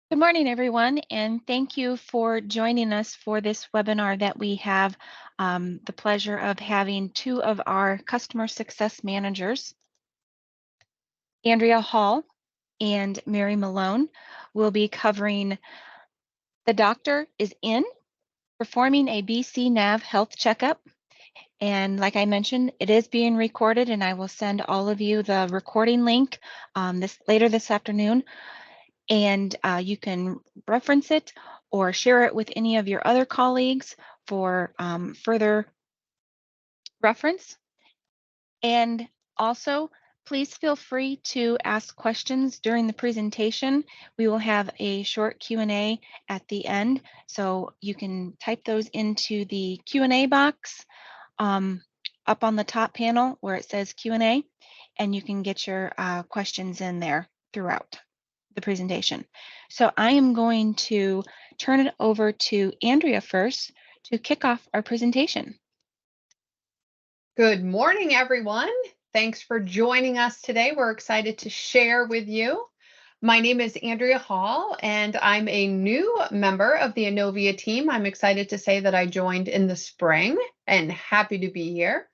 Good morning, everyone, and thank you for joining us for this webinar that we have the pleasure of having two of our customer success managers, Andrea Hall and Mary Malone, will be covering the doctor is in, performing a BC NAV health checkup. And like I mentioned, it is being recorded, and I will send all of you the recording link later this afternoon. And you can reference it or share it with any of your other colleagues for further reference. And also, please feel free to ask questions during the presentation. We will have a short Q&A at the end, so you can type those into the Q&A box up on the top panel where it says Q&A, and you can get your questions in there throughout the presentation. So I am going to turn it over to Andrea first to kick off our presentation. Good morning, everyone. Thanks for joining us today. We're excited to share with you. My name is Andrea Hall, and I'm a new member of the Inovia team. I'm excited to say that I joined in the spring and happy to be here.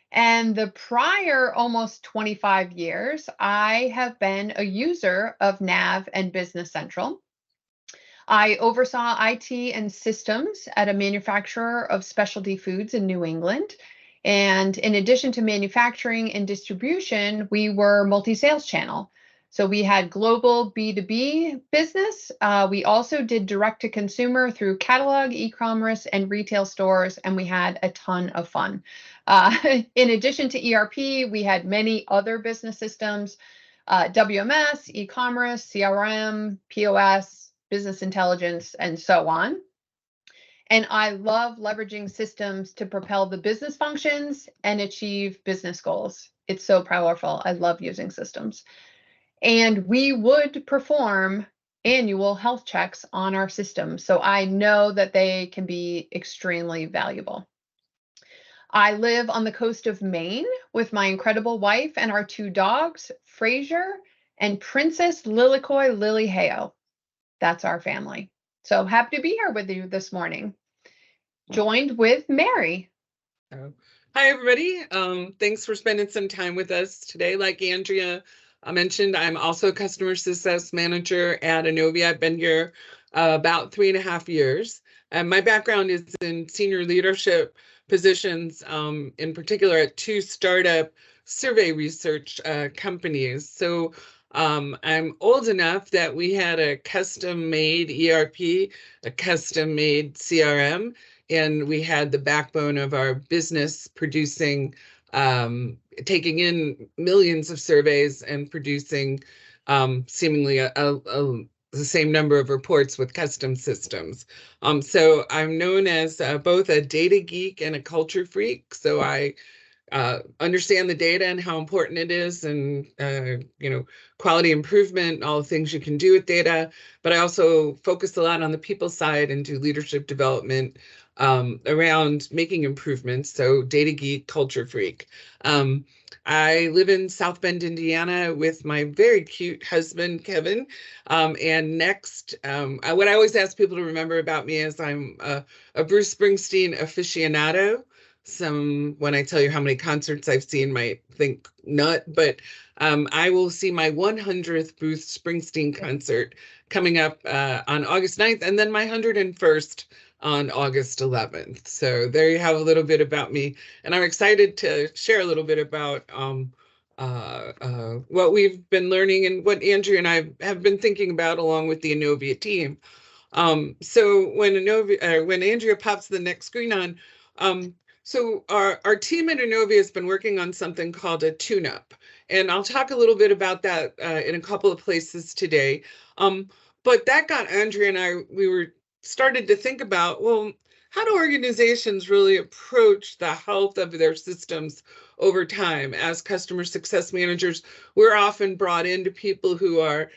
And the prior almost 25 years, I have been a user of NAV and Business Central. I oversaw IT and systems at a manufacturer of specialty foods in New England. And in addition to manufacturing and distribution, we were multi-sales channel. So we had global B2B business. We also did direct to consumer through catalog, e-commerce, and retail stores, and we had a ton of fun. In addition to ERP, we had many other business systems, WMS, e-commerce, CRM, POS, business intelligence, and so on. And I love leveraging systems to propel the business functions and achieve business goals. It's so powerful. I love using systems. And we would perform annual health checks on our systems. So I know that they can be extremely valuable. I live on the coast of Maine with my incredible wife and our two dogs, Fraser and Princess Lilikoy Lily-Heo. That's our family. So happy to be here with you this morning, joined with Mary. Hi, everybody. Thanks for spending some time with us today. Like Andrea mentioned, I'm also a customer success manager at Inovia. I've been here about 3.5 years. And my background is in senior leadership positions, in particular at two startup survey research companies. So I'm old enough that we had a custom-made ERP, a custom-made CRM, and we had the backbone of our business producing, taking in millions of surveys and producing seemingly the same number of reports with custom systems. So I'm known as both a data geek and a culture freak. So I understand the data and how important it is, and quality improvement, all the things you can do with data. But I also focus a lot on the people side and do leadership development around making improvements. So data geek, culture freak. I live in South Bend, Indiana with my very cute husband, Kevin. And next, what I always ask people to remember about me is I'm a Bruce Springsteen aficionado. Some, when I tell you how many concerts I've seen, might think nut, but I will see my 100th Bruce Springsteen concert coming up on August 9th, and then my 101st on August 11th. So there you have a little bit about me, and I'm excited to share a little bit about what we've been learning and what Andrea and I have been thinking about along with the Inovia team. So when Andrea pops the next screen on, so our team at Inovia has been working on something called a tune-up, and I'll talk a little bit about that in a couple of places today. But that got Andrea and I, we started to think about, well, how do organizations really approach the health of their systems over time? As customer success managers, we're often brought into people who are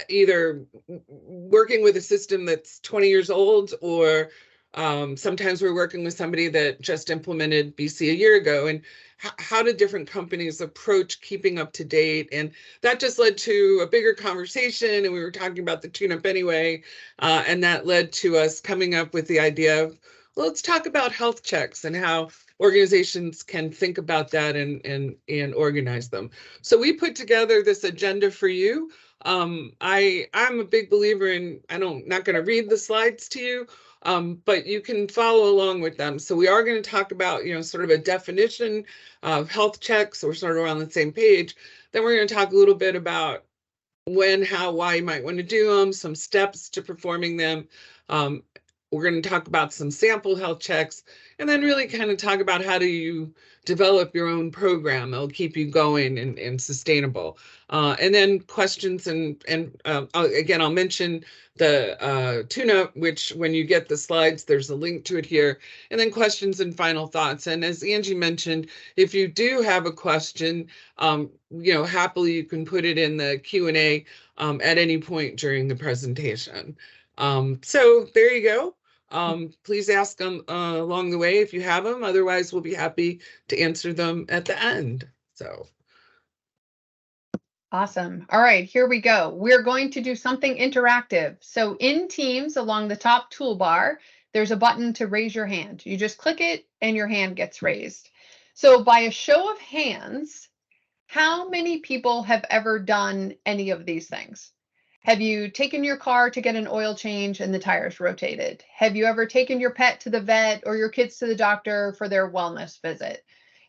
either working with a system that's 20 years old or Sometimes we're working with somebody that just implemented BC a year ago, and how do different companies approach keeping up to date? And that just led to a bigger conversation, and we were talking about the tune-up anyway, and that led to us coming up with the idea of, well, let's talk about health checks and how organizations can think about that and organize them. So we put together this agenda for you. I'm a big believer in, not going to read the slides to you, but you can follow along with them. So we are going to talk about, sort of a definition of health checks. So we're sort of on the same page. Then we're going to talk a little bit about when, how, why you might want to do them, some steps to performing them. We're going to talk about some sample health checks, and then really kind of talk about how do you develop your own program that'll keep you going and sustainable. And then questions again, I'll mention the tune-up, which when you get the slides, there's a link to it here, and then questions and final thoughts. And as Angie mentioned, if you do have a question, happily you can put it in the Q&A at any point during the presentation. So there you go. Please ask them along the way if you have them. Otherwise, we'll be happy to answer them at the end. So. Awesome. All right, here we go. We're going to do something interactive. So in Teams, along the top toolbar, there's a button to raise your hand. You just click it and your hand gets raised. So by a show of hands, how many people have ever done any of these things? Have you taken your car to get an oil change and the tires rotated? Have you ever taken your pet to the vet or your kids to the doctor for their wellness visit?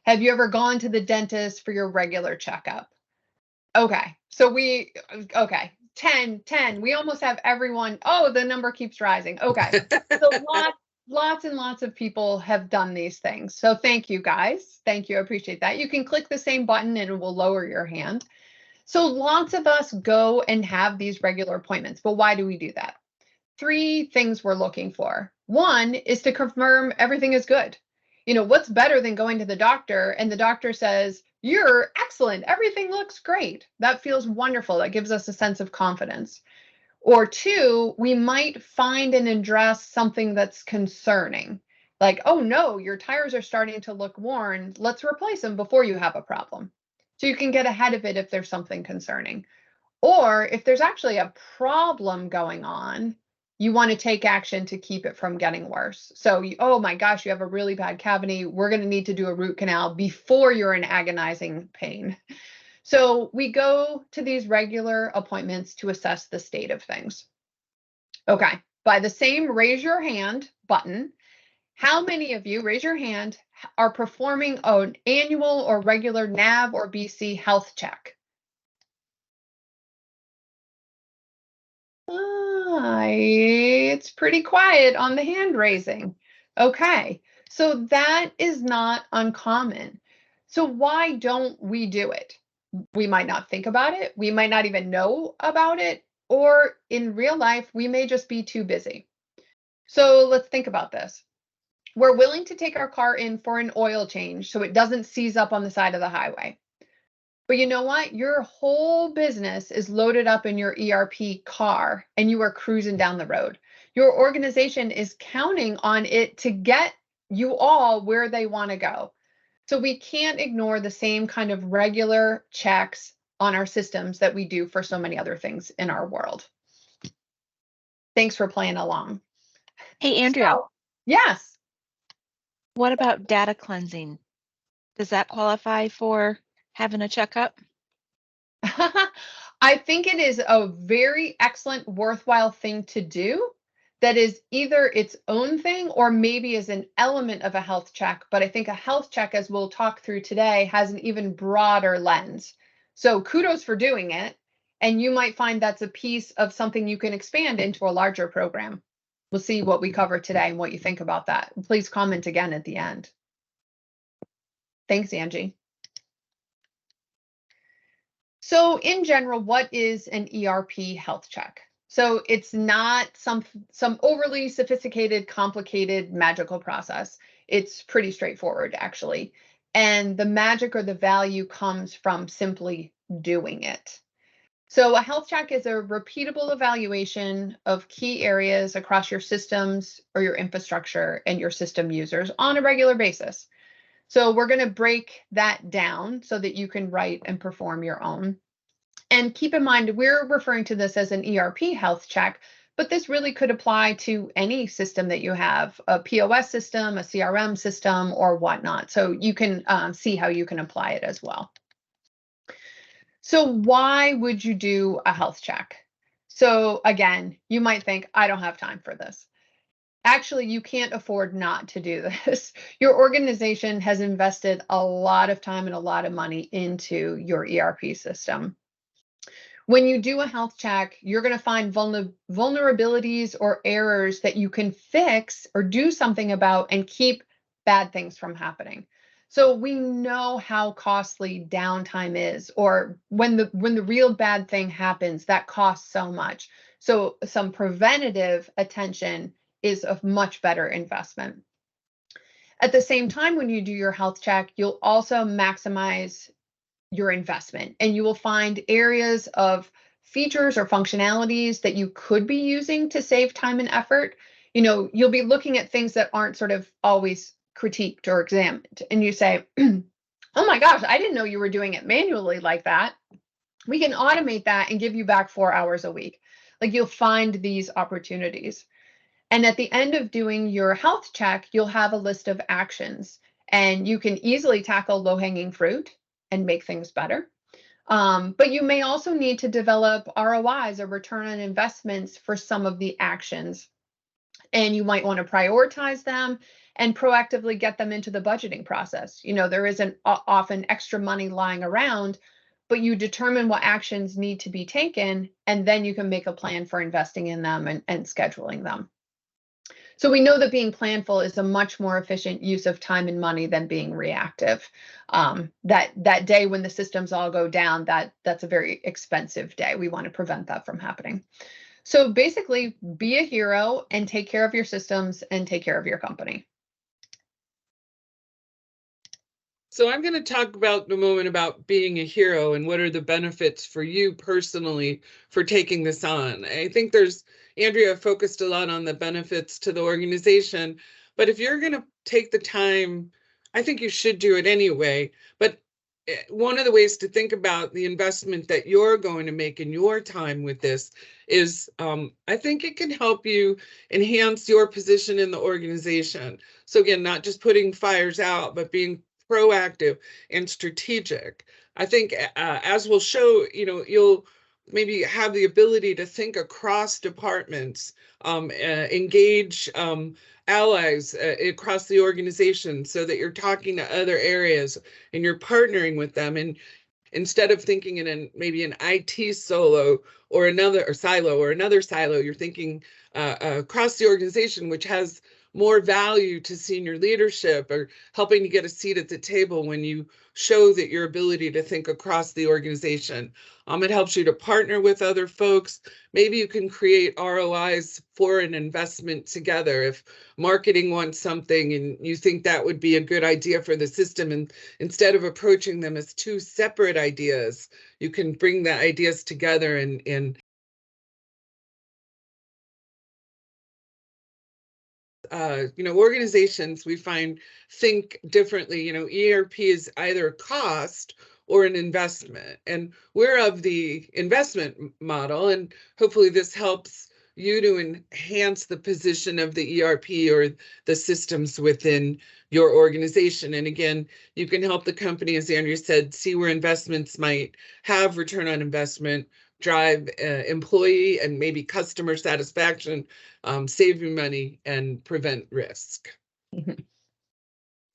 Have you ever gone to the dentist for your regular checkup? Okay, so 10, we almost have everyone. Oh, the number keeps rising. Okay, so lots and lots of people have done these things. So thank you guys. Thank you, I appreciate that. You can click the same button and it will lower your hand. So lots of us go and have these regular appointments, but why do we do that? 3 things we're looking for. One is to confirm everything is good. What's better than going to the doctor and the doctor says, you're excellent, everything looks great. That feels wonderful. That gives us a sense of confidence. Or 2, we might find and address something that's concerning. Like, oh no, your tires are starting to look worn. Let's replace them before you have a problem. So you can get ahead of it if there's something concerning. Or if there's actually a problem going on, you want to take action to keep it from getting worse. So, oh my gosh, you have a really bad cavity. We're going to need to do a root canal before you're in agonizing pain. So we go to these regular appointments to assess the state of things. Okay, by the same raise your hand button, how many of you, raise your hand, are performing an annual or regular NAV or BC health check? It's pretty quiet on the hand raising. Okay, so that is not uncommon. So why don't we do it? We might not think about it. We might not even know about it. Or in real life, we may just be too busy. So let's think about this. We're willing to take our car in for an oil change so it doesn't seize up on the side of the highway. But you know what? Your whole business is loaded up in your ERP car and you are cruising down the road. Your organization is counting on it to get you all where they want to go. So we can't ignore the same kind of regular checks on our systems that we do for so many other things in our world. Thanks for playing along. Hey, Andrea. So, yes. What about data cleansing? Does that qualify for having a checkup? I think it is a very excellent, worthwhile thing to do that is either its own thing or maybe is an element of a health check. But I think a health check, as we'll talk through today, has an even broader lens. So kudos for doing it. And you might find that's a piece of something you can expand into a larger program. We'll see what we cover today and what you think about that. Please comment again at the end. Thanks, Angie. So in general, what is an ERP health check? So it's not some overly sophisticated, complicated, magical process. It's pretty straightforward, actually. And the magic or the value comes from simply doing it. So a health check is a repeatable evaluation of key areas across your systems or your infrastructure and your system users on a regular basis. So we're going to break that down so that you can write and perform your own. And keep in mind, we're referring to this as an ERP health check, but this really could apply to any system that you have, a POS system, a CRM system, or whatnot. So you can see how you can apply it as well. So why would you do a health check? So again, you might think, I don't have time for this. Actually, you can't afford not to do this. Your organization has invested a lot of time and a lot of money into your ERP system. When you do a health check, you're going to find vulnerabilities or errors that you can fix or do something about and keep bad things from happening. So we know how costly downtime is, or when the real bad thing happens, that costs so much. So some preventative attention is a much better investment. At the same time, when you do your health check, you'll also maximize your investment, and you will find areas of features or functionalities that you could be using to save time and effort. You'll be looking at things that aren't sort of always critiqued or examined, and you say, oh my gosh, I didn't know you were doing it manually like that. We can automate that and give you back 4 hours a week. Like, you'll find these opportunities. And at the end of doing your health check, you'll have a list of actions, and you can easily tackle low-hanging fruit and make things better. But you may also need to develop ROIs, or return on investments, for some of the actions. And you might want to prioritize them and proactively get them into the budgeting process. There isn't often extra money lying around, but you determine what actions need to be taken, and then you can make a plan for investing in them and scheduling them. So we know that being planful is a much more efficient use of time and money than being reactive. That day when the systems all go down, that's a very expensive day. We want to prevent that from happening. So basically, be a hero and take care of your systems and take care of your company. So I'm going to talk about in a moment about being a hero and what are the benefits for you personally for taking this on. I think Andrea focused a lot on the benefits to the organization, but if you're going to take the time, I think you should do it anyway. But one of the ways to think about the investment that you're going to make in your time with this is, I think it can help you enhance your position in the organization. So again, not just putting fires out, but being proactive and strategic. I think as we'll show, you'll maybe have the ability to think across departments, engage allies across the organization, so that you're talking to other areas and you're partnering with them. And instead of thinking in maybe an IT silo or another silo, you're thinking across the organization, which has more value to senior leadership, or helping to get a seat at the table when you show that your ability to think across the organization. It helps you to partner with other folks. Maybe you can create ROIs for an investment together. If marketing wants something and you think that would be a good idea for the system, and instead of approaching them as two separate ideas, you can bring the ideas together and organizations we find think differently. ERP is either a cost or an investment, and we're of the investment model, and hopefully this helps you to enhance the position of the ERP or the systems within your organization. And again, you can help the company, as Andrea said, see where investments might have return on investment, drive employee and maybe customer satisfaction, save you money, and prevent risk. Mm-hmm.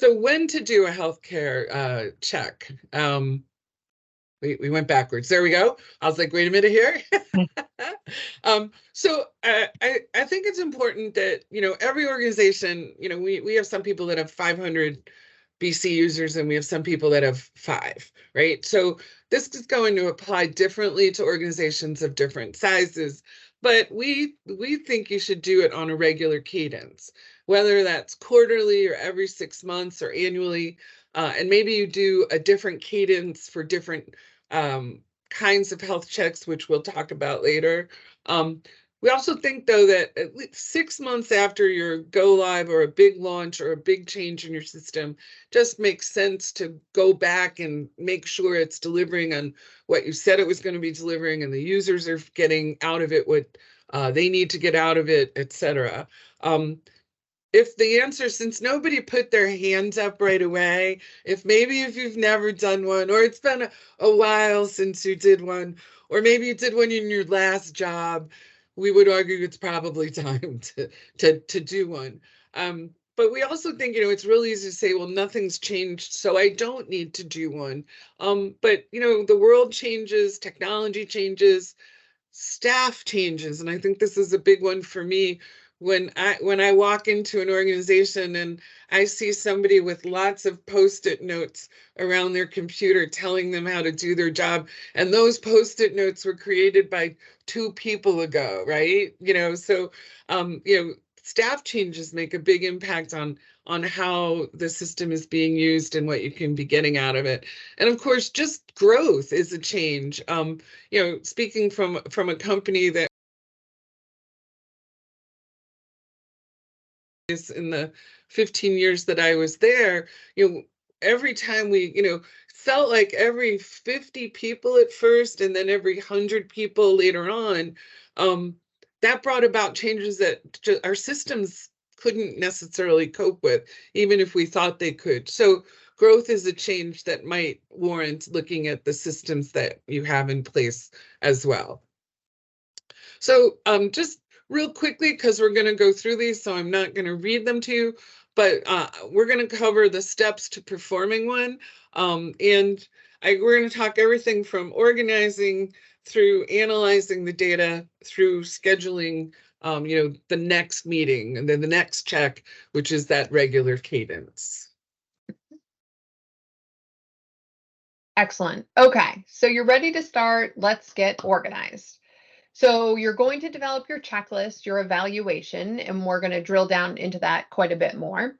So when to do a healthcare check? We went backwards. There we go. I was like, wait a minute here. So I think it's important that, every organization, we have some people that have 500 BC users and we have some people that have 5, right? So this is going to apply differently to organizations of different sizes, but we think you should do it on a regular cadence, whether that's quarterly or every 6 months or annually. And maybe you do a different cadence for different kinds of health checks, which we'll talk about later. We also think, though, that at least 6 months after your go live or a big launch or a big change in your system, just makes sense to go back and make sure it's delivering on what you said it was going to be delivering, and the users are getting out of it what they need to get out of it, etc. If the answer, since nobody put their hands up right away, if you've never done one, or it's been a while since you did one, or maybe you did one in your last job, we would argue it's probably time to do one. But we also think, it's really easy to say, well, nothing's changed, so I don't need to do one. But the world changes, technology changes, staff changes, and I think this is a big one for me. When I walk into an organization and I see somebody with lots of post-it notes around their computer telling them how to do their job, and those post-it notes were created by 2 people ago, right? So staff changes make a big impact on how the system is being used and what you can be getting out of it. And of course, just growth is a change. Speaking from a company that is in the 15 years that I was there, every time we, felt like every 50 people at first, and then every 100 people later on, that brought about changes that our systems couldn't necessarily cope with, even if we thought they could. So growth is a change that might warrant looking at the systems that you have in place as well. So just real quickly, because we're going to go through these, so I'm not going to read them to you, but we're going to cover the steps to performing one. And we're going to talk everything from organizing through analyzing the data, through scheduling, the next meeting, and then the next check, which is that regular cadence. Excellent. Okay, so you're ready to start. Let's get organized. So you're going to develop your checklist, your evaluation, and we're going to drill down into that quite a bit more.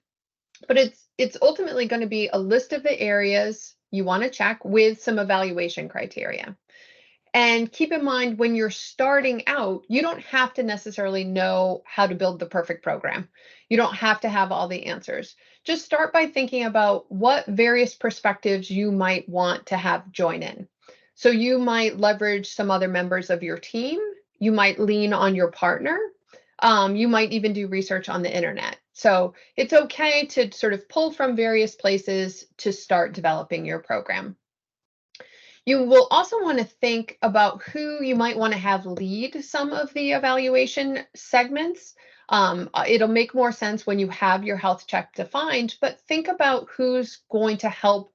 But it's ultimately going to be a list of the areas you want to check with some evaluation criteria. And keep in mind, when you're starting out, you don't have to necessarily know how to build the perfect program. You don't have to have all the answers. Just start by thinking about what various perspectives you might want to have join in. So you might leverage some other members of your team. You might lean on your partner. You might even do research on the internet. So it's okay to sort of pull from various places to start developing your program. You will also want to think about who you might want to have lead some of the evaluation segments. It'll make more sense when you have your health check defined, but think about who's going to help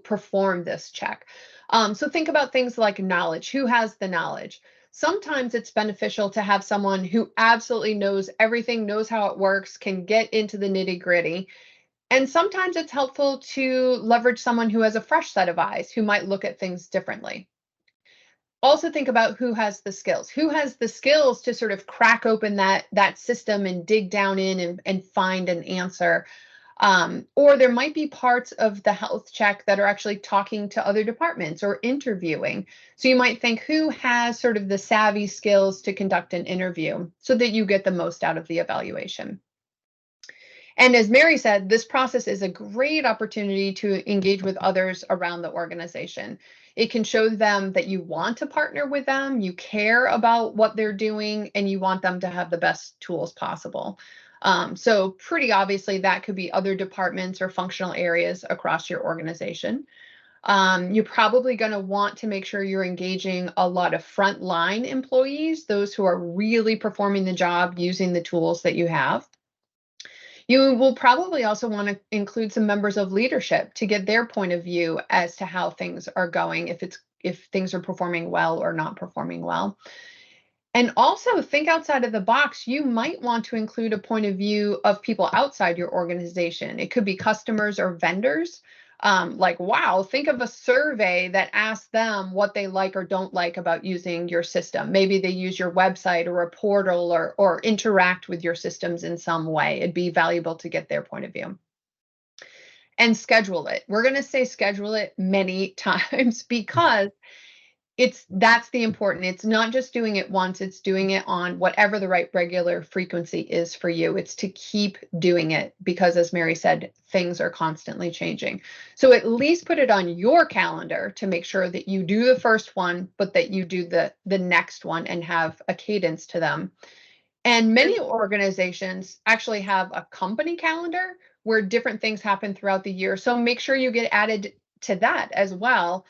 perform this check. So think about things like knowledge. Who has the knowledge? Sometimes it's beneficial to have someone who absolutely knows everything, knows how it works, can get into the nitty-gritty. And sometimes it's helpful to leverage someone who has a fresh set of eyes, who might look at things differently. Also think about who has the skills. Who has the skills to sort of crack open that system and dig down in and find an answer. Or there might be parts of the health check that are actually talking to other departments or interviewing. So you might think, who has sort of the savvy skills to conduct an interview so that you get the most out of the evaluation. And as Mary said, this process is a great opportunity to engage with others around the organization. It can show them that you want to partner with them, you care about what they're doing, and you want them to have the best tools possible. So pretty obviously, that could be other departments or functional areas across your organization. You're probably going to want to make sure you're engaging a lot of frontline employees, those who are really performing the job using the tools that you have. You will probably also want to include some members of leadership to get their point of view as to how things are going, if things are performing well or not performing well. And also think outside of the box. You might want to include a point of view of people outside your organization. It could be customers or vendors. Like, wow, think of a survey that asks them what they like or don't like about using your system. Maybe they use your website or a portal or interact with your systems in some way. It'd be valuable to get their point of view. and schedule it. We're going to say schedule it many times because that's the important. It's not just doing it once, it's doing it on whatever the right regular frequency is for you. It's to keep doing it because, as Mary said, things are constantly changing. So at least put it on your calendar to make sure that you do the first one, but that you do the next one and have a cadence to them. And many organizations actually have a company calendar where different things happen throughout the year. So make sure you get added to that as well.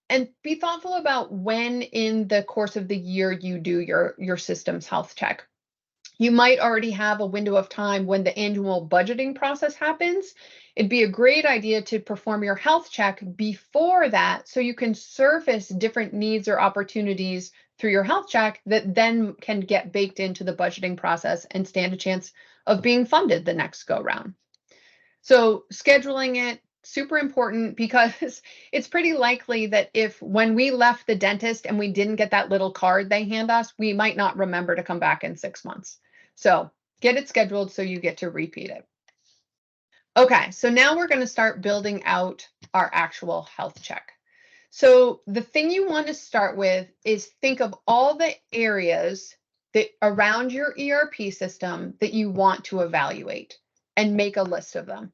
And be thoughtful about when in the course of the year you do your systems health check. You might already have a window of time when the annual budgeting process happens. It'd be a great idea to perform your health check before that so you can surface different needs or opportunities through your health check that then can get baked into the budgeting process and stand a chance of being funded the next go round. So scheduling it, super important, because it's pretty likely that if when we left the dentist and we didn't get that little card they hand us, we might not remember to come back in 6 months. So get it scheduled so you get to repeat it. Okay, so now we're going to start building out our actual health check. So the thing you want to start with is think of all the areas that around your ERP system that you want to evaluate and make a list of them.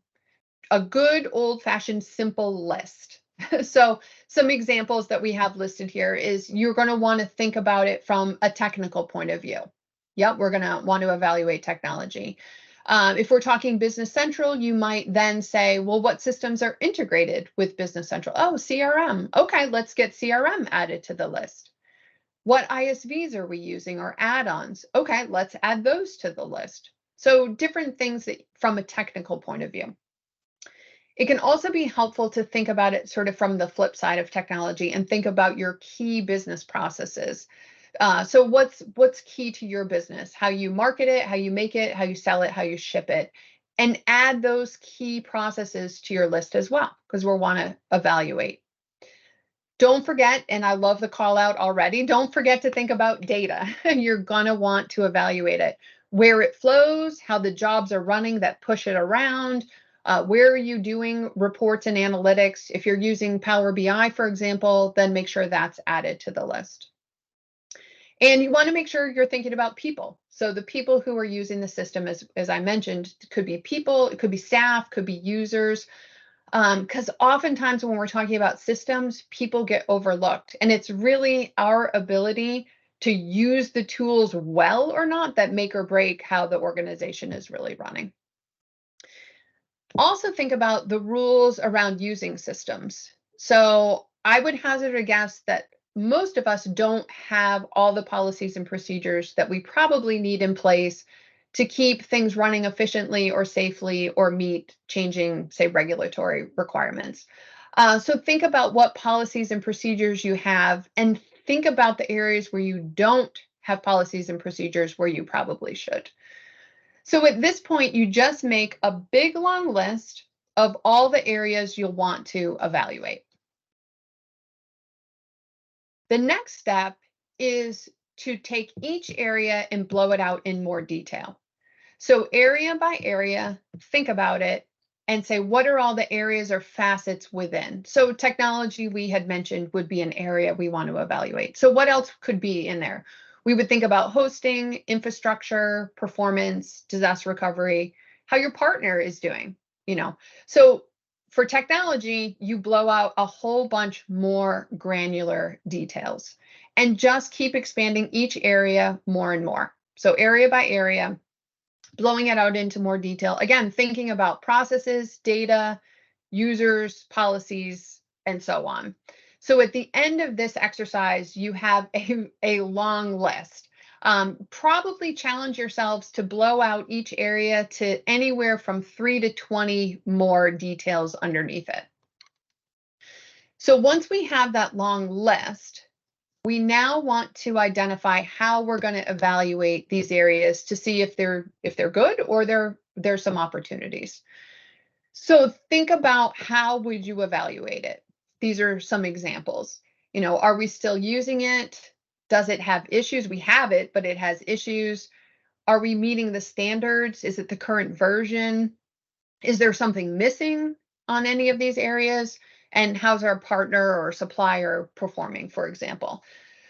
A good old-fashioned simple list. So some examples that we have listed here is you're going to want to think about it from a technical point of view. Yep, we're going to want to evaluate technology. If we're talking Business Central, you might then say, well, what systems are integrated with Business Central? Oh, CRM. Okay, let's get CRM added to the list. What ISVs are we using or add-ons? Okay, let's add those to the list. So different things that, from a technical point of view. It can also be helpful to think about it sort of from the flip side of technology and think about your key business processes. So what's key to your business? How you market it, how you make it, how you sell it, how you ship it, and add those key processes to your list as well, because we'll want to evaluate. Don't forget, and I love the call out already, don't forget to think about data. You're going to want to evaluate it, where it flows, how the jobs are running that push it around. Where are you doing reports and analytics? If you're using Power BI, for example, then make sure that's added to the list. And you want to make sure you're thinking about people. So the people who are using the system, as I mentioned, could be people, it could be staff, could be users. Because oftentimes when we're talking about systems, people get overlooked. And it's really our ability to use the tools well or not that make or break how the organization is really running. Also think about the rules around using systems. So I would hazard a guess that most of us don't have all the policies and procedures that we probably need in place to keep things running efficiently or safely or meet changing, say, regulatory requirements. So think about what policies and procedures you have and think about the areas where you don't have policies and procedures where you probably should. So at this point, you just make a big long list of all the areas you'll want to evaluate. The next step is to take each area and blow it out in more detail. So area by area, think about it and say, what are all the areas or facets within? So technology we had mentioned would be an area we want to evaluate. So what else could be in there? We would think about hosting, infrastructure, performance, disaster recovery, how your partner is doing, So for technology, you blow out a whole bunch more granular details and just keep expanding each area more and more. So area by area, blowing it out into more detail. Again, thinking about processes, data, users, policies, and so on. So at the end of this exercise, you have a long list. Probably challenge yourselves to blow out each area to anywhere from 3 to 20 more details underneath it. So once we have that long list, we now want to identify how we're going to evaluate these areas to see if they're good or there's some opportunities. So think about how would you evaluate it? These are some examples. Are we still using it? Does it have issues? We have it, but it has issues. Are we meeting the standards? Is it the current version? Is there something missing? on any of these areas? And how's our partner or supplier performing, for example?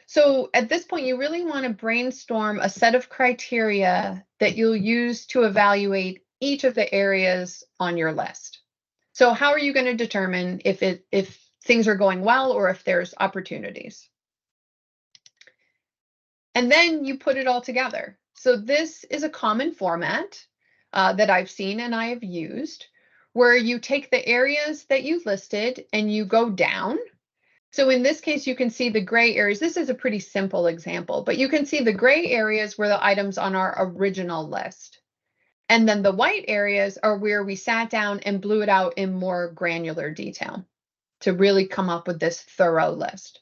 So at this point, you really want to brainstorm a set of criteria that you'll use to evaluate each of the areas on your list. So how are you going to determine if things are going well or if there's opportunities? And then you put it all together. So this is a common format that I've seen and I have used, where you take the areas that you've listed and you go down. So in this case, you can see the gray areas. This is a pretty simple example, but you can see the gray areas were the items on our original list. And then the white areas are where we sat down and blew it out in more granular detail to really come up with this thorough list.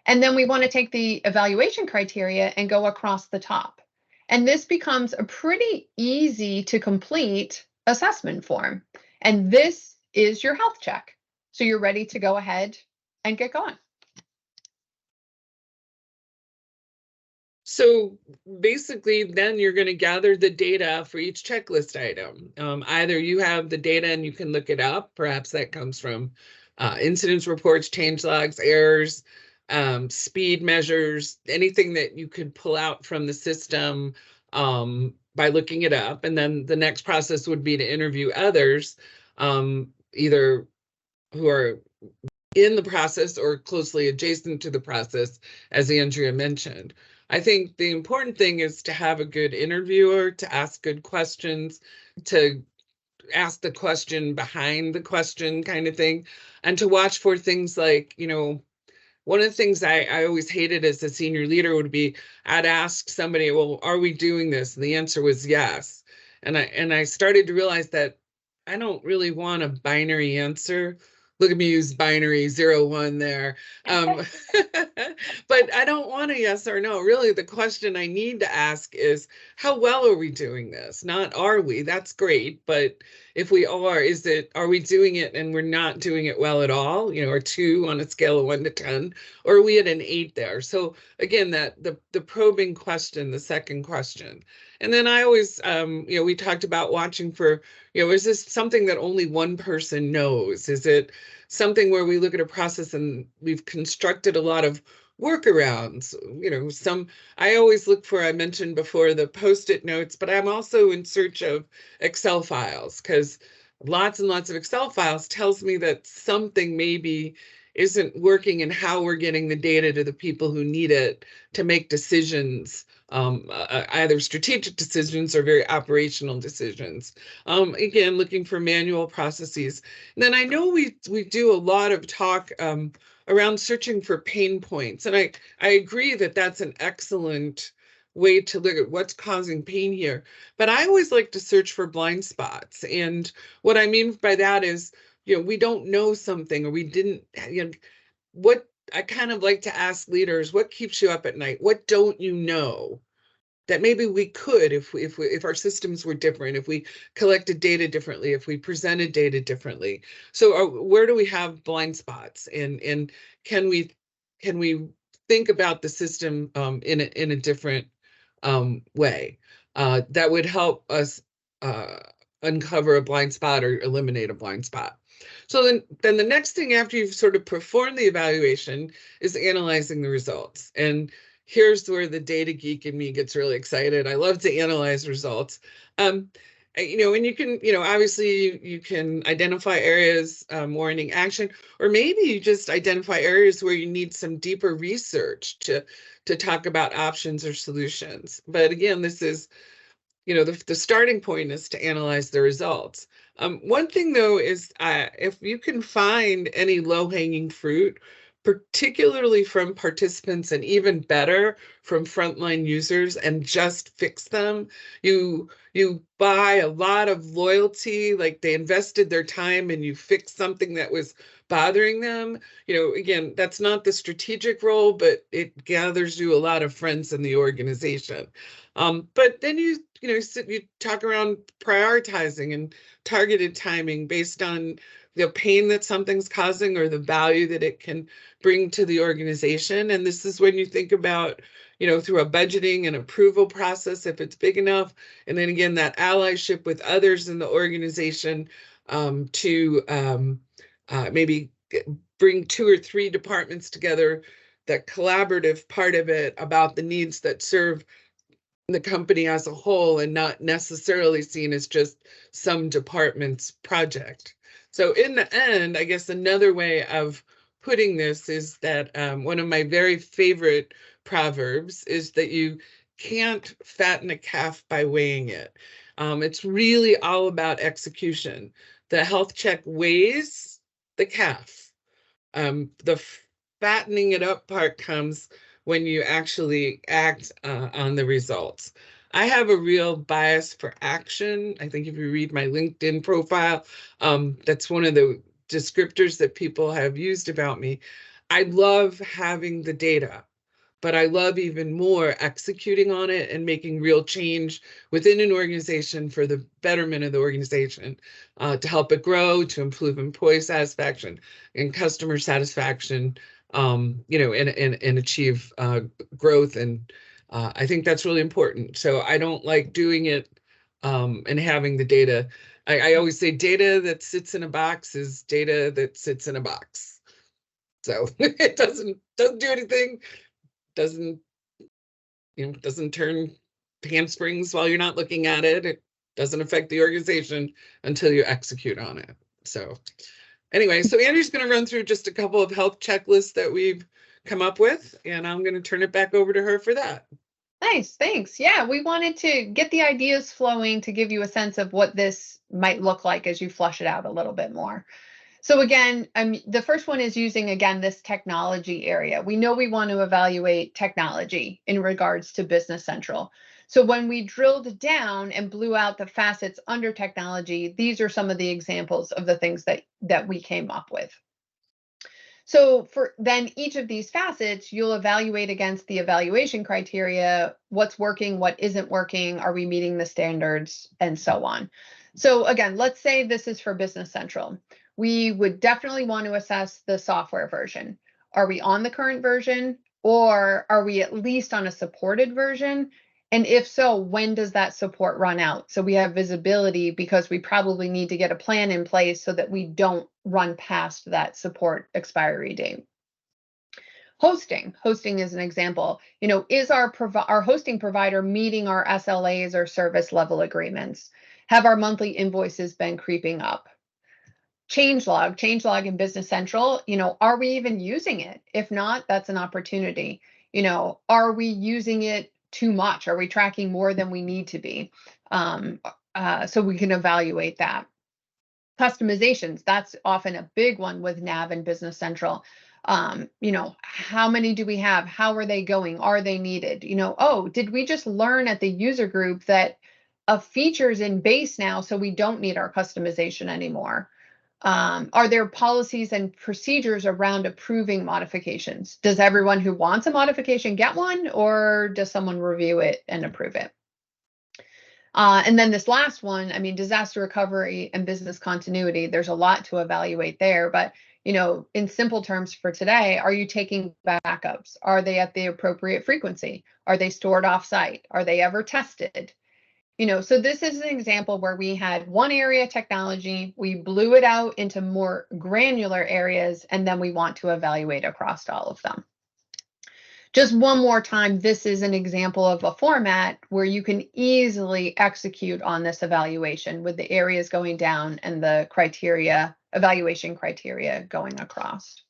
And then we want to take the evaluation criteria and go across the top. And this becomes a pretty easy to complete assessment form. And this is your health check. So you're ready to go ahead and get going. So basically, then you're going to gather the data for each checklist item. Either you have the data and you can look it up. Perhaps that comes from incidence reports, change logs, errors, speed measures, anything that you could pull out from the system by looking it up. And then the next process would be to interview others, either who are in the process or closely adjacent to the process, as Andrea mentioned. I think the important thing is to have a good interviewer, to ask good questions, to ask the question behind the question kind of thing, and to watch for things like, one of the things I always hated as a senior leader would be, I'd ask somebody, well, are we doing this? And the answer was yes. And I started to realize that I don't really want a binary answer. Look at me use binary 0, 1 there. But I don't want a yes or no. Really, the question I need to ask is, how well are we doing this? Not are we? That's great. But if we are we doing it and we're not doing it well at all, or 2 on a scale of 1 to 10, or are we at an 8 there? So again, that the probing question, the second question. And then I always, we talked about watching for, is this something that only one person knows? Is it something where we look at a process and we've constructed a lot of workarounds? I always look for, I mentioned before, the Post-it notes, but I'm also in search of Excel files, because lots and lots of Excel files tells me that something maybe isn't working in how we're getting the data to the people who need it to make decisions, either strategic decisions or very operational decisions. Again, looking for manual processes. And then I know we do a lot of talk around searching for pain points. And I agree that that's an excellent way to look at what's causing pain here. But I always like to search for blind spots. And what I mean by that is, we don't know something, or we didn't, what I kind of like to ask leaders, what keeps you up at night? What don't you know that maybe we could, if our systems were different, if we collected data differently, if we presented data differently? So where do we have blind spots? And can we think about the system in a different way that would help us uncover a blind spot or eliminate a blind spot? So then the next thing after you've sort of performed the evaluation is analyzing the results. And here's where the data geek in me gets really excited. I love to analyze results. And you can, obviously you can identify areas warranting action, or maybe you just identify areas where you need some deeper research to talk about options or solutions. But again, this is, the starting point is to analyze the results. One thing though is if you can find any low-hanging fruit, particularly from participants and even better from frontline users, and just fix them, you buy a lot of loyalty, like they invested their time and you fixed something that was bothering them. Again, that's not the strategic role, but it gathers you a lot of friends in the organization. But then you talk around prioritizing and targeted timing based on the pain that something's causing or the value that it can bring to the organization. And this is when you think about, through a budgeting and approval process, if it's big enough, and then again, that allyship with others in the organization, to maybe bring 2 or 3 departments together, that collaborative part of it about the needs that serve the company as a whole and not necessarily seen as just some department's project. So in the end, I guess another way of putting this is that one of my very favorite proverbs is that you can't fatten a calf by weighing it. It's really all about execution. The health check weighs the calf. The fattening it up part comes when you actually act on the results. I have a real bias for action. I think if you read my LinkedIn profile, that's one of the descriptors that people have used about me. I love having the data, but I love even more executing on it and making real change within an organization for the betterment of the organization, to help it grow, to improve employee satisfaction and customer satisfaction, and achieve growth. And I think that's really important. So I don't like doing it and having the data. I always say data that sits in a box is data that sits in a box. So it doesn't do anything, doesn't turn handsprings while you're not looking at it. It doesn't affect the organization until you execute on it. So anyway, so Andrew's going to run through just a couple of health checklists that we've come up with, and I'm going to turn it back over to her for that. Nice, thanks. Yeah, we wanted to get the ideas flowing to give you a sense of what this might look like as you flush it out a little bit more. So again, the first one is using, again, this technology area. We know we want to evaluate technology in regards to Business Central. So when we drilled down and blew out the facets under technology, these are some of the examples of the things that we came up with. So for then each of these facets, you'll evaluate against the evaluation criteria, what's working, what isn't working, are we meeting the standards, and so on. So again, let's say this is for Business Central. We would definitely want to assess the software version. Are we on the current version, or are we at least on a supported version? And if so, when does that support run out? So we have visibility, because we probably need to get a plan in place so that we don't run past that support expiry date. Hosting is an example. Is our hosting provider meeting our SLAs or service level agreements? Have our monthly invoices been creeping up? Changelog in Business Central, are we even using it? If not, that's an opportunity. Are we using it too much? Are we tracking more than we need to be? So we can evaluate that. Customizations, that's often a big one with NAV and Business Central. How many do we have? How are they going? Are they needed? Did we just learn at the user group that a feature's in base now, so we don't need our customization anymore? Are there policies and procedures around approving modifications? Does everyone who wants a modification get one, or does someone review it and approve it? And then this last one, disaster recovery and business continuity, there's a lot to evaluate there, but in simple terms for today, are you taking backups? Are they at the appropriate frequency? Are they stored offsite? Are they ever tested? So this is an example where we had one area technology, we blew it out into more granular areas, and then we want to evaluate across all of them. Just one more time, this is an example of a format where you can easily execute on this evaluation with the areas going down and the evaluation criteria going across.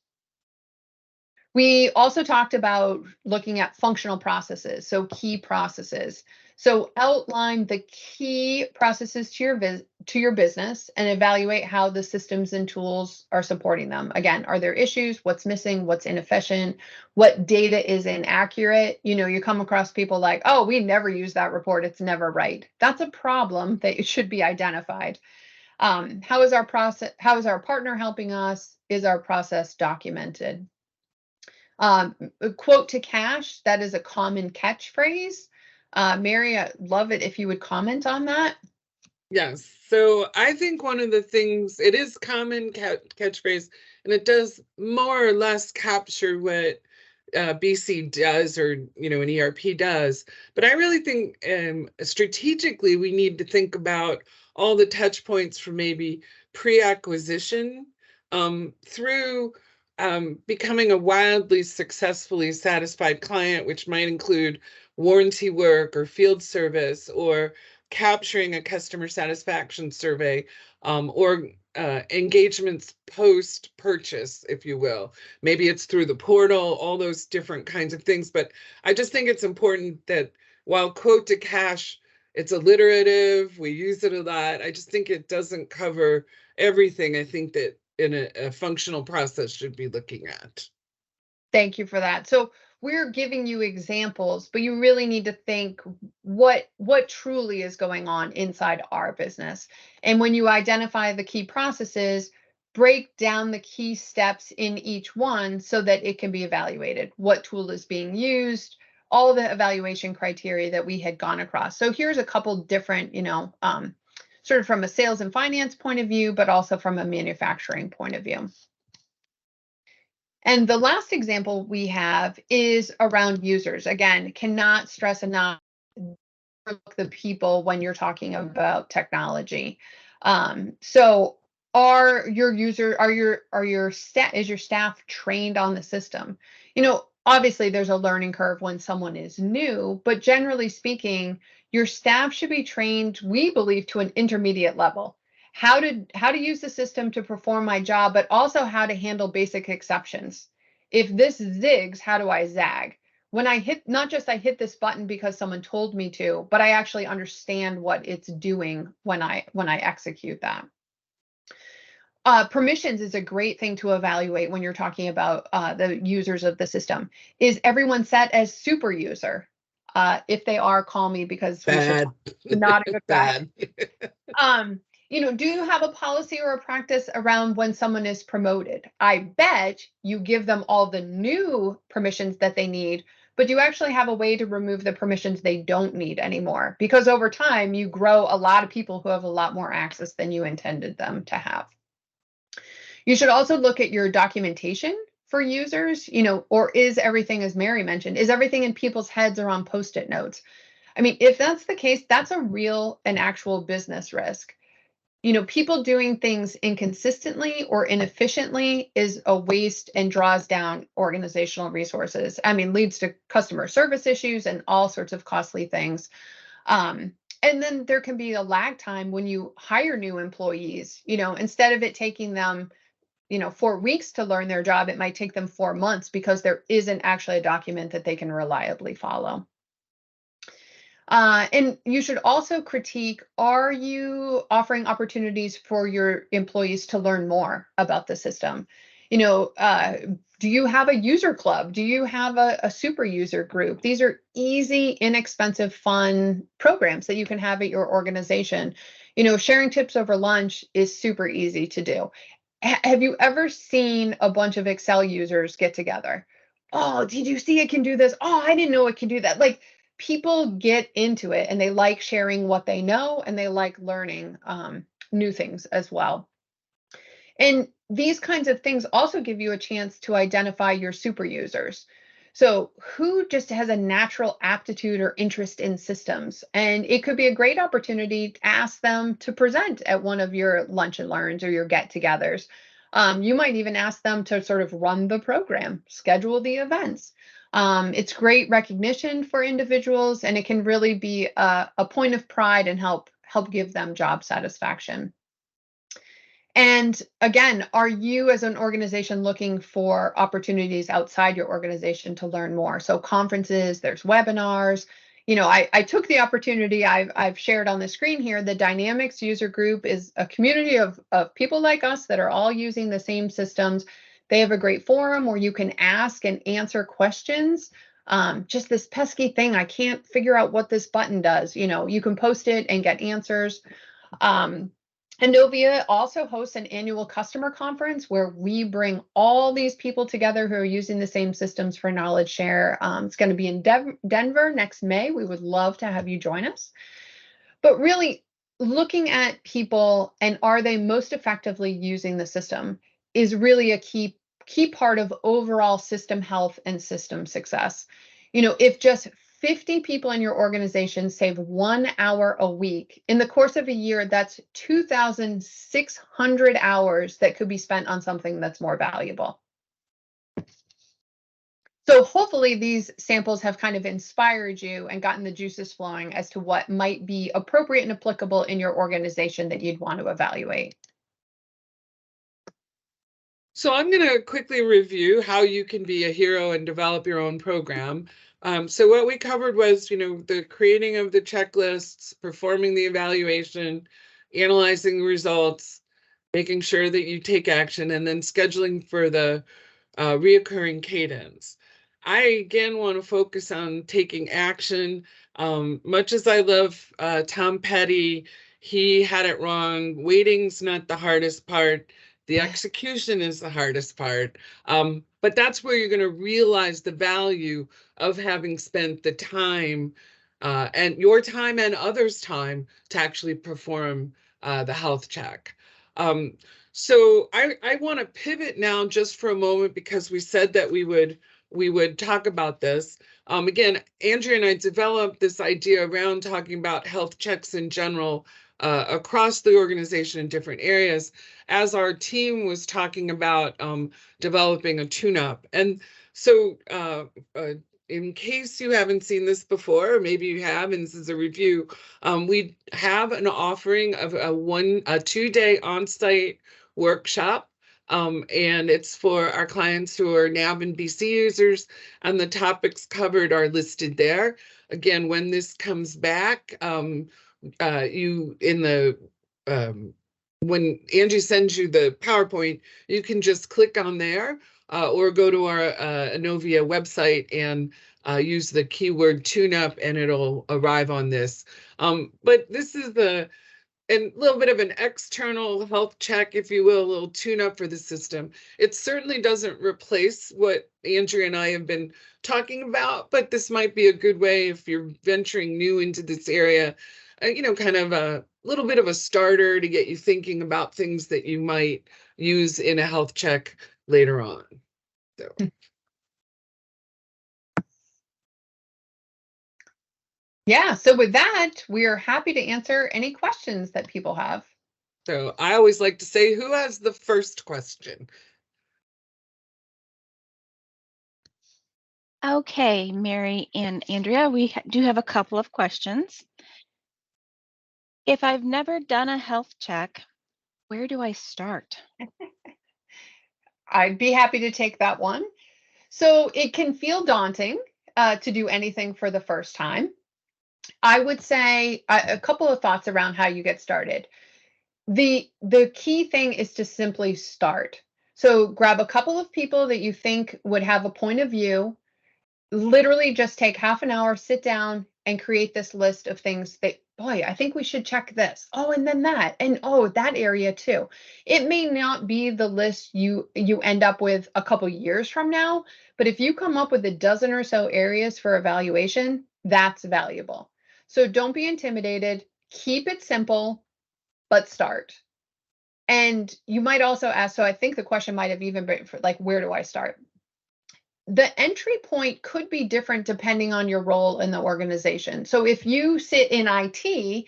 We also talked about looking at functional processes, so key processes. So outline the key processes to your business and evaluate how the systems and tools are supporting them. Again, are there issues? What's missing? What's inefficient? What data is inaccurate? You come across people like, oh, we never use that report. It's never right. That's a problem that should be identified. How is our partner helping us? Is our process documented? Quote to cash, that is a common catchphrase. Mary, I'd love it if you would comment on that. Yes. So I think one of the things, it is common catchphrase, and it does more or less capture what BC does, or an ERP does. But I really think strategically we need to think about all the touch points from maybe pre-acquisition through becoming a wildly successfully satisfied client, which might include warranty work or field service or capturing a customer satisfaction survey or engagements post-purchase, if you will. Maybe it's through the portal, all those different kinds of things. But I just think it's important that while quote to cash, it's alliterative, we use it a lot, I just think it doesn't cover everything I think that in a functional process should be looking at. Thank you for that. So we're giving you examples, but you really need to think what truly is going on inside our business. And when you identify the key processes, break down the key steps in each one so that it can be evaluated. What tool is being used, all the evaluation criteria that we had gone across. So here's a couple different, sort of from a sales and finance point of view, but also from a manufacturing point of view. And the last example we have is around users. Again, cannot stress enough the people when you're talking about technology. So is your staff trained on the system? Obviously there's a learning curve when someone is new, but generally speaking, your staff should be trained, we believe, to an intermediate level. How to use the system to perform my job, but also how to handle basic exceptions. If this zigs, how do I zag? When I hit, not just I hit this button because someone told me to, but I actually understand what it's doing when I execute that. Permissions is a great thing to evaluate when you're talking about the users of the system. Is everyone set as super user? If they are, call me, because Bad. Not a good Bad. Do you have a policy or a practice around when someone is promoted? I bet you give them all the new permissions that they need, but you actually have a way to remove the permissions they don't need anymore, because over time you grow a lot of people who have a lot more access than you intended them to have. You should also look at your documentation for users, or is everything, as Mary mentioned, is everything in people's heads or on Post-it notes? I mean, if that's the case, that's a real and actual business risk. People doing things inconsistently or inefficiently is a waste and draws down organizational resources. I mean, leads to customer service issues and all sorts of costly things. And then there can be a lag time when you hire new employees. Instead of it taking them 4 weeks to learn their job, it might take them 4 months because there isn't actually a document that they can reliably follow. And you should also critique, are you offering opportunities for your employees to learn more about the system? Do you have a user club? Do you have a super user group? These are easy, inexpensive, fun programs that you can have at your organization. Sharing tips over lunch is super easy to do. Have you ever seen a bunch of Excel users get together? Oh, did you see it can do this? Oh, I didn't know it can do that. Like, people get into it and they like sharing what they know and they like learning new things as well. And these kinds of things also give you a chance to identify your super users. So who just has a natural aptitude or interest in systems? And it could be a great opportunity to ask them to present at one of your lunch and learns or your get-togethers. You might even ask them to sort of run the program, schedule the events. It's great recognition for individuals, and it can really be a point of pride and help give them job satisfaction. And again, are you as an organization looking for opportunities outside your organization to learn more? So conferences, there's webinars. I took the opportunity I've shared on the screen here. The Dynamics user group is a community of people like us that are all using the same systems. They have a great forum where you can ask and answer questions. Just this pesky thing, I can't figure out what this button does. You can post it and get answers. Inovia also hosts an annual customer conference where we bring all these people together who are using the same systems for knowledge share. It's going to be in Denver next May. We would love to have you join us. But really, looking at people and are they most effectively using the system is really a key part of overall system health and system success. If just 50 people in your organization save 1 hour a week, in the course of a year, that's 2,600 hours that could be spent on something that's more valuable. So hopefully these samples have kind of inspired you and gotten the juices flowing as to what might be appropriate and applicable in your organization that you'd want to evaluate. So I'm going to quickly review how you can be a hero and develop your own program. So what we covered was, the creating of the checklists, performing the evaluation, analyzing results, making sure that you take action, and then scheduling for the reoccurring cadence. I again want to focus on taking action. Much as I love Tom Petty, he had it wrong. Waiting's not the hardest part. The execution is the hardest part. But that's where you're going to realize the value of having spent the time and your time and others' time to actually perform the health check. So I want to pivot now just for a moment because we said that we would talk about this. Again, Andrea and I developed this idea around talking about health checks in general across the organization in different areas as our team was talking about developing a tune-up. And so in case you haven't seen this before, or maybe you have, and this is a review, we have an offering of a 2-day on-site workshop. And it's for our clients who are NAV and BC users, and the topics covered are listed there. Again, when this comes back, when Angie sends you the PowerPoint, you can just click on there or go to our Inovia website and use the keyword tune-up and it'll arrive on this. But this is a little bit of an external health check, if you will, a little tune-up for the system. It certainly doesn't replace what Andrea and I have been talking about, but this might be a good way if you're venturing new into this area, kind of a little bit of a starter to get you thinking about things that you might use in a health check later on. So. Yeah, so with that, we're happy to answer any questions that people have. So I always like to say, who has the first question? Okay, Mary and Andrea, we do have a couple of questions. If I've never done a health check, where do I start? I'd be happy to take that one. So it can feel daunting to do anything for the first time. I would say a couple of thoughts around how you get started. The key thing is to simply start. So grab a couple of people that you think would have a point of view. Literally just take half an hour, sit down and create this list of things that, boy, I think we should check this. Oh, and then that. And oh, that area too. It may not be the list you end up with a couple years from now, but if you come up with a dozen or so areas for evaluation, that's valuable. So don't be intimidated. Keep it simple, but start. And you might also ask, so I think the question might have even been for, like, where do I start? The entry point could be different depending on your role in the organization. So if you sit in IT,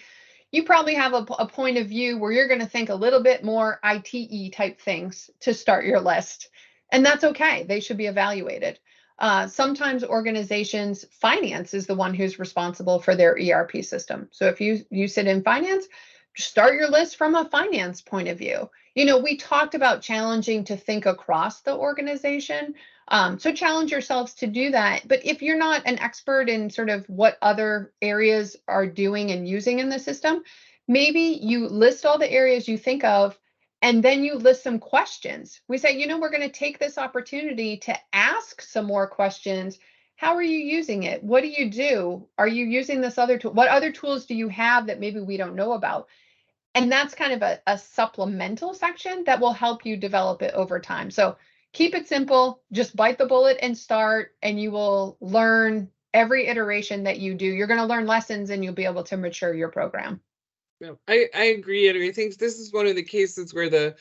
you probably have a point of view where you're going to think a little bit more IT-y type things to start your list. And that's okay. They should be evaluated. Sometimes organizations, finance is the one who's responsible for their ERP system. So if you sit in finance, start your list from a finance point of view. We talked about challenging to think across the organization. So challenge yourselves to do that. But if you're not an expert in sort of what other areas are doing and using in the system, maybe you list all the areas you think of, and then you list some questions. We say, we're going to take this opportunity to ask some more questions. How are you using it? What do you do? Are you using this other tool? What other tools do you have that maybe we don't know about? And that's kind of a supplemental section that will help you develop it over time. So keep it simple, just bite the bullet and start, and you will learn every iteration that you do. You're going to learn lessons and you'll be able to mature your program. Yeah, I agree. And I think this is one of the cases where the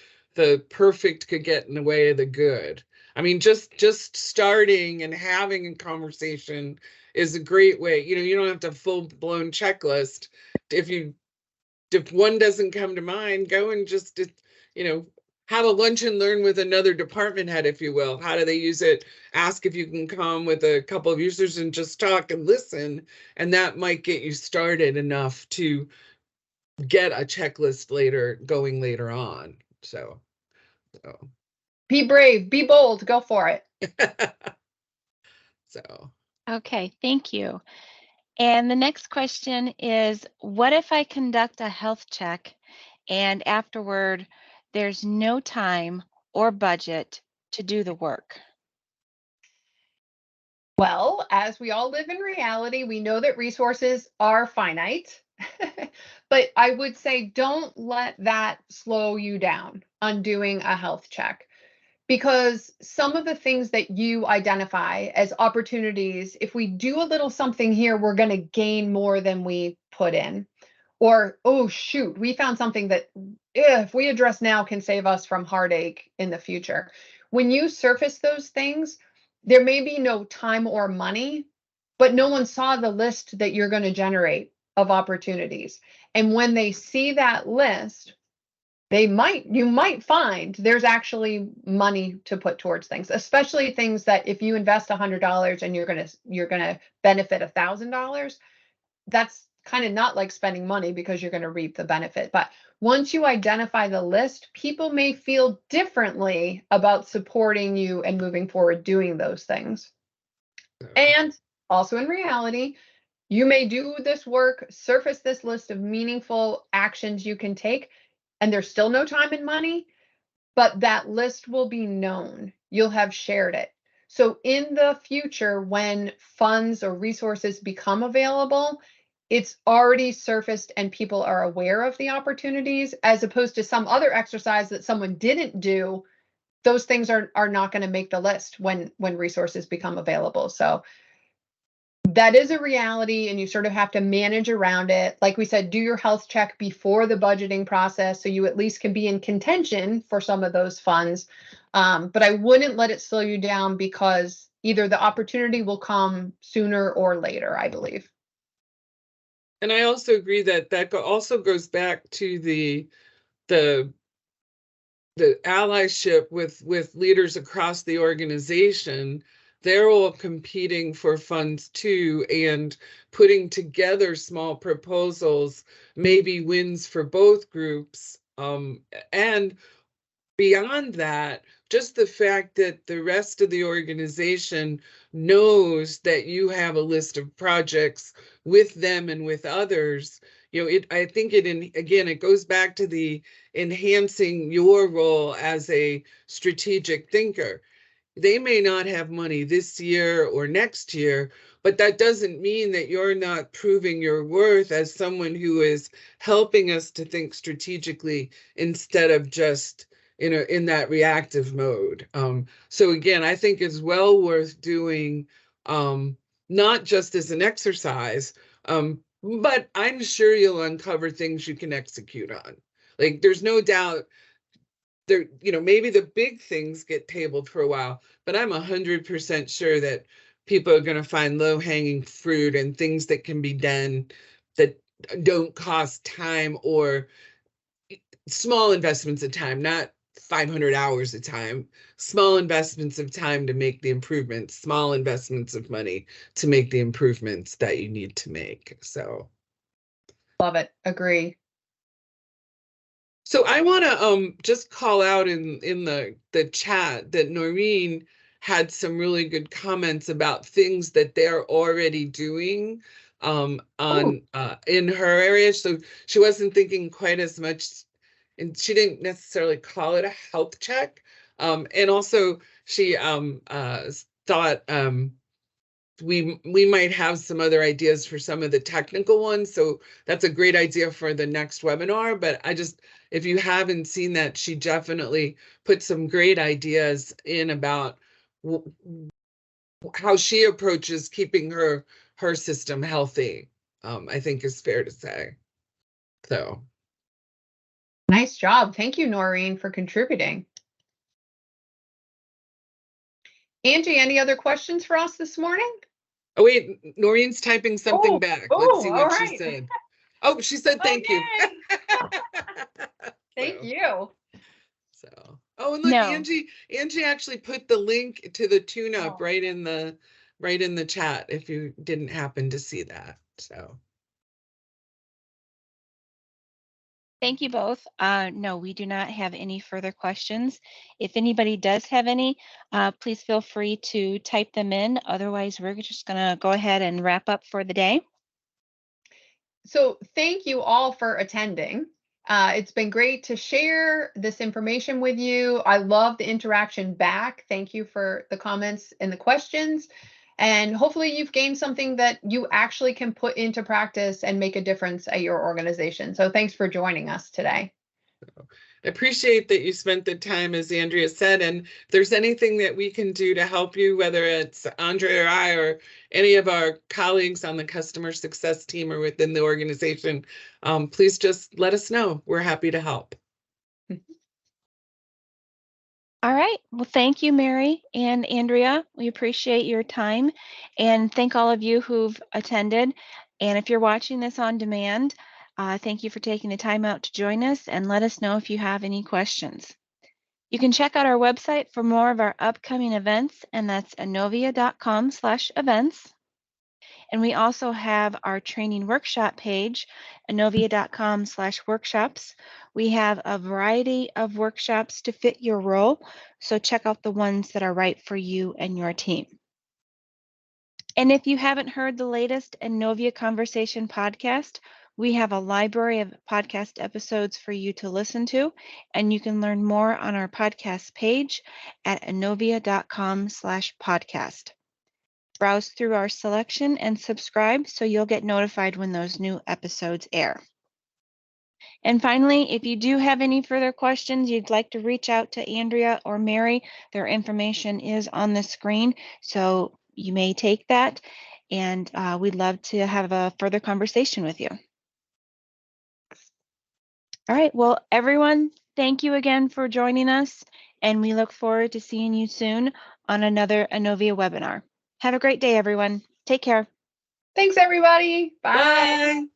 perfect could get in the way of the good. I mean, just starting and having a conversation is a great way. You don't have to full-blown checklist. If one doesn't come to mind, go and just, have a lunch and learn with another department head, if you will. How do they use it? Ask if you can come with a couple of users and just talk and listen. And that might get you started enough to get a checklist later on. So. Be brave, be bold, go for it. So. Okay, thank you. And the next question is, what if I conduct a health check and afterward there's no time or budget to do the work? Well, as we all live in reality, we know that resources are finite. But I would say don't let that slow you down on doing a health check, because some of the things that you identify as opportunities, if we do a little something here, we're going to gain more than we put in. Or, oh, shoot, we found something that if we address now can save us from heartache in the future. When you surface those things, there may be no time or money, but no one saw the list that you're going to generate of opportunities. And when they see that list, you might find there's actually money to put towards things, especially things that if you invest $100 and you're gonna benefit $1,000, that's kind of not like spending money because you're going to reap the benefit. But once you identify the list, people may feel differently about supporting you and moving forward doing those things. And also in reality, you may do this work, surface this list of meaningful actions you can take, and there's still no time and money, but that list will be known. You'll have shared it. So in the future, when funds or resources become available, it's already surfaced and people are aware of the opportunities, as opposed to some other exercise that someone didn't do. Those things are not going to make the list when resources become available. So that is a reality, and you sort of have to manage around it. Like we said, do your health check before the budgeting process so you at least can be in contention for some of those funds. But I wouldn't let it slow you down, because either the opportunity will come sooner or later, I believe. And I also agree that also goes back to the allyship with leaders across the organization. They're all competing for funds too, and putting together small proposals maybe wins for both groups. And beyond that, just the fact that the rest of the organization knows that you have a list of projects with them and with others, I think it goes back to the enhancing your role as a strategic thinker. They may not have money this year or next year, but that doesn't mean that you're not proving your worth as someone who is helping us to think strategically instead of just in that reactive mode. So again, I think it's well worth doing, not just as an exercise, but I'm sure you'll uncover things you can execute on. Like, there's no doubt there, maybe the big things get tabled for a while, but I'm 100% sure that people are going to find low-hanging fruit and things that can be done that don't cost time, or small investments of time, not 500 hours of time, small investments of time to make the improvements, small investments of money to make the improvements that you need to make. So Love it. Agree. So I want to just call out in the chat that Noreen had some really good comments about things that they're already doing on in her area. So she wasn't thinking quite as much, and she didn't necessarily call it a health check. And also she thought we might have some other ideas for some of the technical ones. So that's a great idea for the next webinar. But if you haven't seen that, she definitely put some great ideas in about how she approaches keeping her system healthy. I think is fair to say. So Nice job. Thank you, Noreen, for contributing. Angie, any other questions for us this morning? Oh, wait, Noreen's typing something back. Let's see all what she right. said. Oh, she said thank you. Thank So, you. So, oh, and look, No. Angie actually put the link to the tune-up Oh. right in the chat if you didn't happen to see that. So, Thank you both. No, we do not have any further questions. If anybody does have any, please feel free to type them in. Otherwise, we're just going to go ahead and wrap up for the day. So thank you all for attending. It's been great to share this information with you. I love the interaction back. Thank you for the comments and the questions. And hopefully you've gained something that you actually can put into practice and make a difference at your organization. So thanks for joining us today. I appreciate that you spent the time, as Andrea said, and if there's anything that we can do to help you, whether it's Andrea or I or any of our colleagues on the customer success team or within the organization, please just let us know. We're happy to help. All right. Well, thank you, Mary and Andrea. We appreciate your time, and thank all of you who've attended. And if you're watching this on demand, thank you for taking the time out to join us, and let us know if you have any questions. You can check out our website for more of our upcoming events, and that's anovia.com/events. And we also have our training workshop page, anovia.com/workshops. We have a variety of workshops to fit your role, so check out the ones that are right for you and your team. And if you haven't heard the latest Anovia Conversation podcast, we have a library of podcast episodes for you to listen to, and you can learn more on our podcast page at anovia.com/podcast. Browse through our selection and subscribe so you'll get notified when those new episodes air. And finally, if you do have any further questions, you'd like to reach out to Andrea or Mary, their information is on the screen, so you may take that, and we'd love to have a further conversation with you. All right, well, everyone, thank you again for joining us, and we look forward to seeing you soon on another Anovia webinar. Have a great day, everyone. Take care. Thanks, everybody. Bye. Bye.